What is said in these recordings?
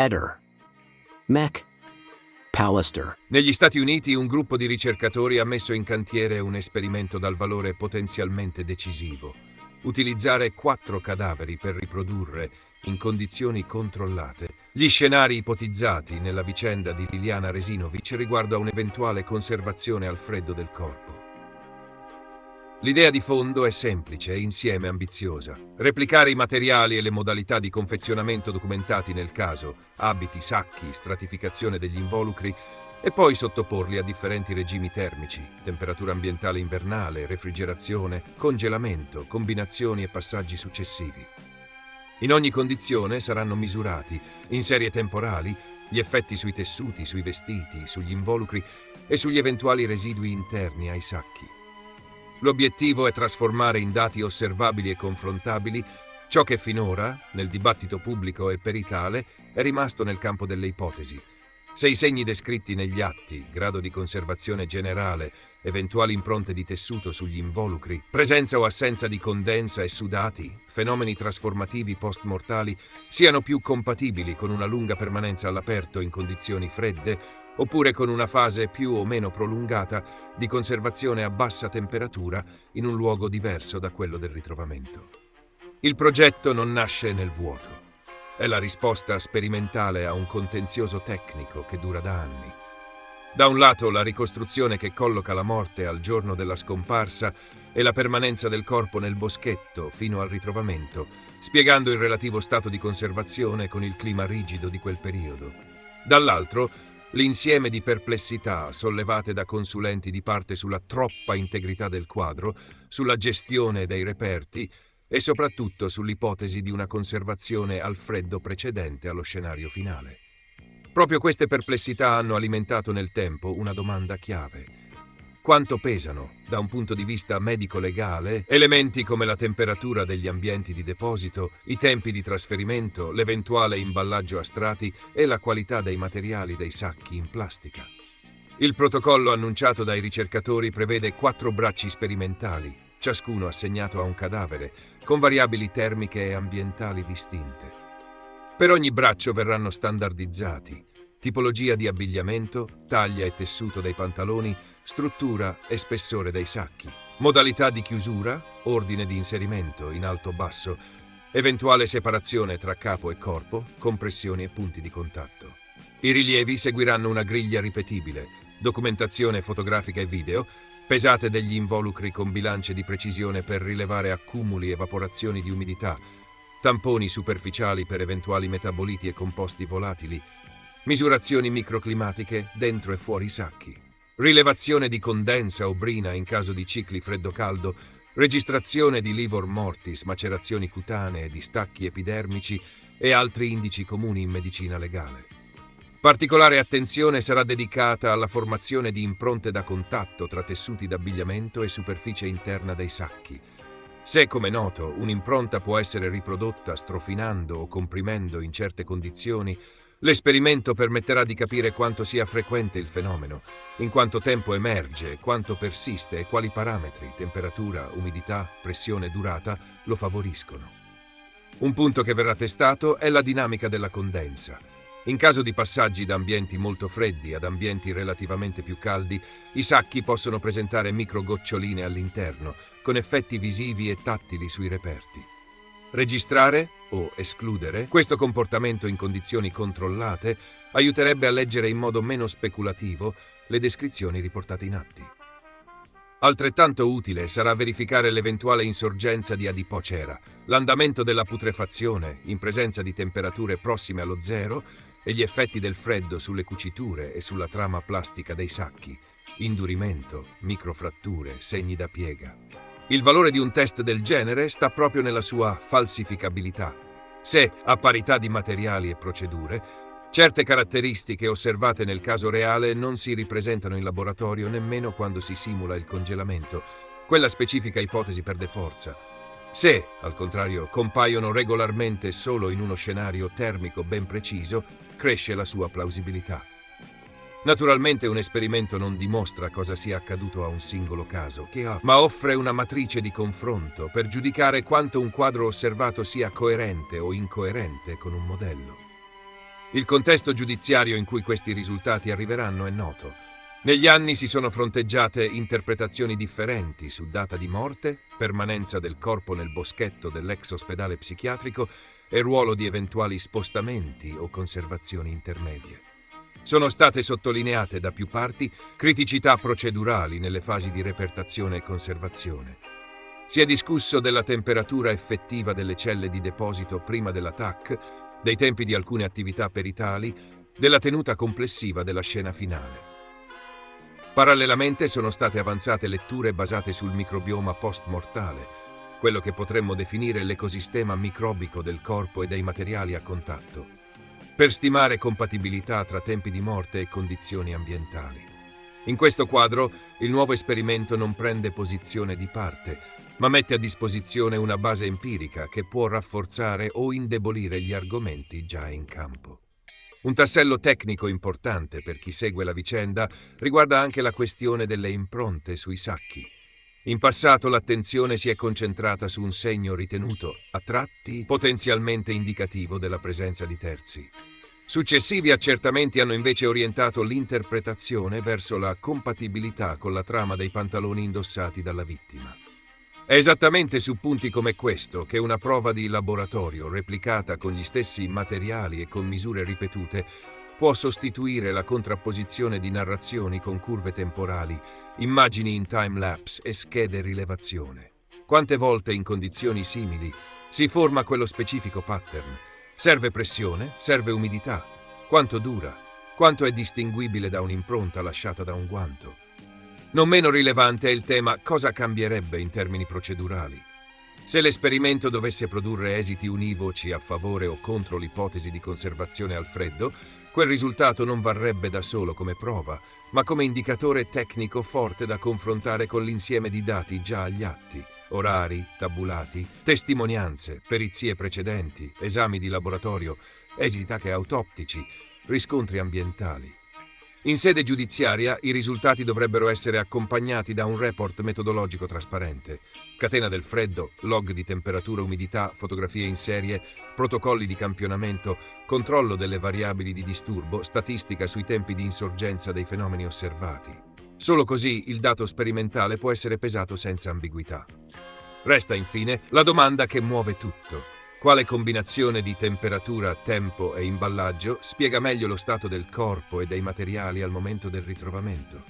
Eder. Mech. Pallister. Negli Stati Uniti un gruppo di ricercatori ha messo in cantiere un esperimento dal valore potenzialmente decisivo. Utilizzare 4 cadaveri per riprodurre, in condizioni controllate, gli scenari ipotizzati nella vicenda di Liliana Resinovic riguardo a un'eventuale conservazione al freddo del corpo. L'idea di fondo è semplice e insieme ambiziosa. Replicare i materiali e le modalità di confezionamento documentati nel caso, abiti, sacchi, stratificazione degli involucri, e poi sottoporli a differenti regimi termici, temperatura ambientale invernale, refrigerazione, congelamento, combinazioni e passaggi successivi. In ogni condizione saranno misurati, in serie temporali, gli effetti sui tessuti, sui vestiti, sugli involucri e sugli eventuali residui interni ai sacchi. L'obiettivo è trasformare in dati osservabili e confrontabili ciò che finora, nel dibattito pubblico e peritale, è rimasto nel campo delle ipotesi. Se i segni descritti negli atti, grado di conservazione generale, eventuali impronte di tessuto sugli involucri, presenza o assenza di condensa e sudati, fenomeni trasformativi post-mortali, siano più compatibili con una lunga permanenza all'aperto in condizioni fredde, oppure con una fase più o meno prolungata di conservazione a bassa temperatura in un luogo diverso da quello del ritrovamento. Il progetto non nasce nel vuoto. È la risposta sperimentale a un contenzioso tecnico che dura da anni. Da un lato la ricostruzione che colloca la morte al giorno della scomparsa e la permanenza del corpo nel boschetto fino al ritrovamento, spiegando il relativo stato di conservazione con il clima rigido di quel periodo. Dall'altro, l'insieme di perplessità sollevate da consulenti di parte sulla troppa integrità del quadro, sulla gestione dei reperti e soprattutto sull'ipotesi di una conservazione al freddo precedente allo scenario finale. Proprio queste perplessità hanno alimentato nel tempo una domanda chiave. Quanto pesano, da un punto di vista medico-legale, elementi come la temperatura degli ambienti di deposito, i tempi di trasferimento, l'eventuale imballaggio a strati e la qualità dei materiali dei sacchi in plastica? Il protocollo annunciato dai ricercatori prevede 4 bracci sperimentali, ciascuno assegnato a un cadavere, con variabili termiche e ambientali distinte. Per ogni braccio verranno standardizzati tipologia di abbigliamento, taglia e tessuto dei pantaloni, struttura e spessore dei sacchi, modalità di chiusura, ordine di inserimento in alto-basso, eventuale separazione tra capo e corpo, compressioni e punti di contatto. I rilievi seguiranno una griglia ripetibile, documentazione fotografica e video, pesate degli involucri con bilance di precisione per rilevare accumuli e evaporazioni di umidità, tamponi superficiali per eventuali metaboliti e composti volatili, misurazioni microclimatiche dentro e fuori i sacchi, rilevazione di condensa o brina in caso di cicli freddo-caldo, registrazione di livor mortis, macerazioni cutanee, distacchi epidermici e altri indici comuni in medicina legale. Particolare attenzione sarà dedicata alla formazione di impronte da contatto tra tessuti d'abbigliamento e superficie interna dei sacchi. Se, come noto, un'impronta può essere riprodotta strofinando o comprimendo in certe condizioni, l'esperimento permetterà di capire quanto sia frequente il fenomeno, in quanto tempo emerge, quanto persiste e quali parametri, temperatura, umidità, pressione, durata, lo favoriscono. Un punto che verrà testato è la dinamica della condensa. In caso di passaggi da ambienti molto freddi ad ambienti relativamente più caldi, i sacchi possono presentare microgoccioline all'interno, con effetti visivi e tattili sui reperti. Registrare o escludere questo comportamento in condizioni controllate aiuterebbe a leggere in modo meno speculativo le descrizioni riportate in atti. Altrettanto utile sarà verificare l'eventuale insorgenza di adipocera, l'andamento della putrefazione in presenza di temperature prossime allo zero e gli effetti del freddo sulle cuciture e sulla trama plastica dei sacchi, indurimento, microfratture, segni da piega. Il valore di un test del genere sta proprio nella sua falsificabilità. Se, a parità di materiali e procedure, certe caratteristiche osservate nel caso reale non si ripresentano in laboratorio nemmeno quando si simula il congelamento, quella specifica ipotesi perde forza. Se, al contrario, compaiono regolarmente solo in uno scenario termico ben preciso, cresce la sua plausibilità. Naturalmente un esperimento non dimostra cosa sia accaduto a un singolo caso, ma offre una matrice di confronto per giudicare quanto un quadro osservato sia coerente o incoerente con un modello. Il contesto giudiziario in cui questi risultati arriveranno è noto. Negli anni si sono fronteggiate interpretazioni differenti su data di morte, permanenza del corpo nel boschetto dell'ex ospedale psichiatrico e ruolo di eventuali spostamenti o conservazioni intermedie. Sono state sottolineate da più parti criticità procedurali nelle fasi di repertazione e conservazione. Si è discusso della temperatura effettiva delle celle di deposito prima dell'attacco, dei tempi di alcune attività peritali, della tenuta complessiva della scena finale. Parallelamente sono state avanzate letture basate sul microbioma post-mortale, quello che potremmo definire l'ecosistema microbico del corpo e dei materiali a contatto, per stimare compatibilità tra tempi di morte e condizioni ambientali. In questo quadro, il nuovo esperimento non prende posizione di parte, ma mette a disposizione una base empirica che può rafforzare o indebolire gli argomenti già in campo. Un tassello tecnico importante per chi segue la vicenda riguarda anche la questione delle impronte sui sacchi. In passato l'attenzione si è concentrata su un segno ritenuto, a tratti, potenzialmente indicativo della presenza di terzi. Successivi accertamenti hanno invece orientato l'interpretazione verso la compatibilità con la trama dei pantaloni indossati dalla vittima. È esattamente su punti come questo che una prova di laboratorio replicata con gli stessi materiali e con misure ripetute può sostituire la contrapposizione di narrazioni con curve temporali, immagini in time-lapse e schede rilevazione. Quante volte in condizioni simili si forma quello specifico pattern? Serve pressione? Serve umidità? Quanto dura? Quanto è distinguibile da un'impronta lasciata da un guanto? Non meno rilevante è il tema cosa cambierebbe in termini procedurali. Se l'esperimento dovesse produrre esiti univoci a favore o contro l'ipotesi di conservazione al freddo, quel risultato non varrebbe da solo come prova, ma come indicatore tecnico forte da confrontare con l'insieme di dati già agli atti, orari, tabulati, testimonianze, perizie precedenti, esami di laboratorio, esiti anche autoptici, riscontri ambientali. In sede giudiziaria i risultati dovrebbero essere accompagnati da un report metodologico trasparente, catena del freddo, log di temperatura, umidità, fotografie in serie, protocolli di campionamento, controllo delle variabili di disturbo, statistica sui tempi di insorgenza dei fenomeni osservati. Solo così il dato sperimentale può essere pesato senza ambiguità. Resta infine la domanda che muove tutto. Quale combinazione di temperatura, tempo e imballaggio spiega meglio lo stato del corpo e dei materiali al momento del ritrovamento?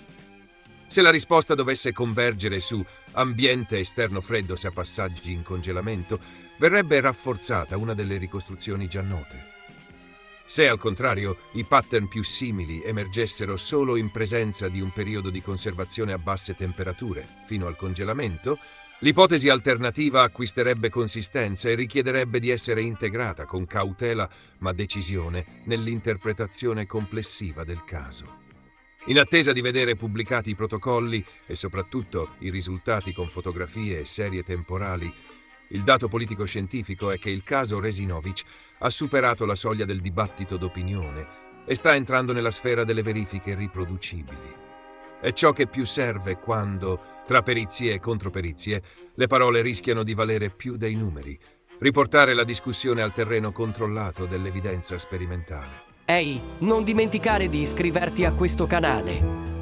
Se la risposta dovesse convergere su ambiente esterno freddo a passaggi in congelamento, verrebbe rafforzata una delle ricostruzioni già note. Se al contrario i pattern più simili emergessero solo in presenza di un periodo di conservazione a basse temperature, fino al congelamento, l'ipotesi alternativa acquisterebbe consistenza e richiederebbe di essere integrata con cautela ma decisione nell'interpretazione complessiva del caso. In attesa di vedere pubblicati i protocolli e soprattutto i risultati con fotografie e serie temporali, il dato politico-scientifico è che il caso Resinovic ha superato la soglia del dibattito d'opinione e sta entrando nella sfera delle verifiche riproducibili. È ciò che più serve quando, tra perizie e controperizie, le parole rischiano di valere più dei numeri. Riportare la discussione al terreno controllato dell'evidenza sperimentale. Ehi, non dimenticare di iscriverti a questo canale.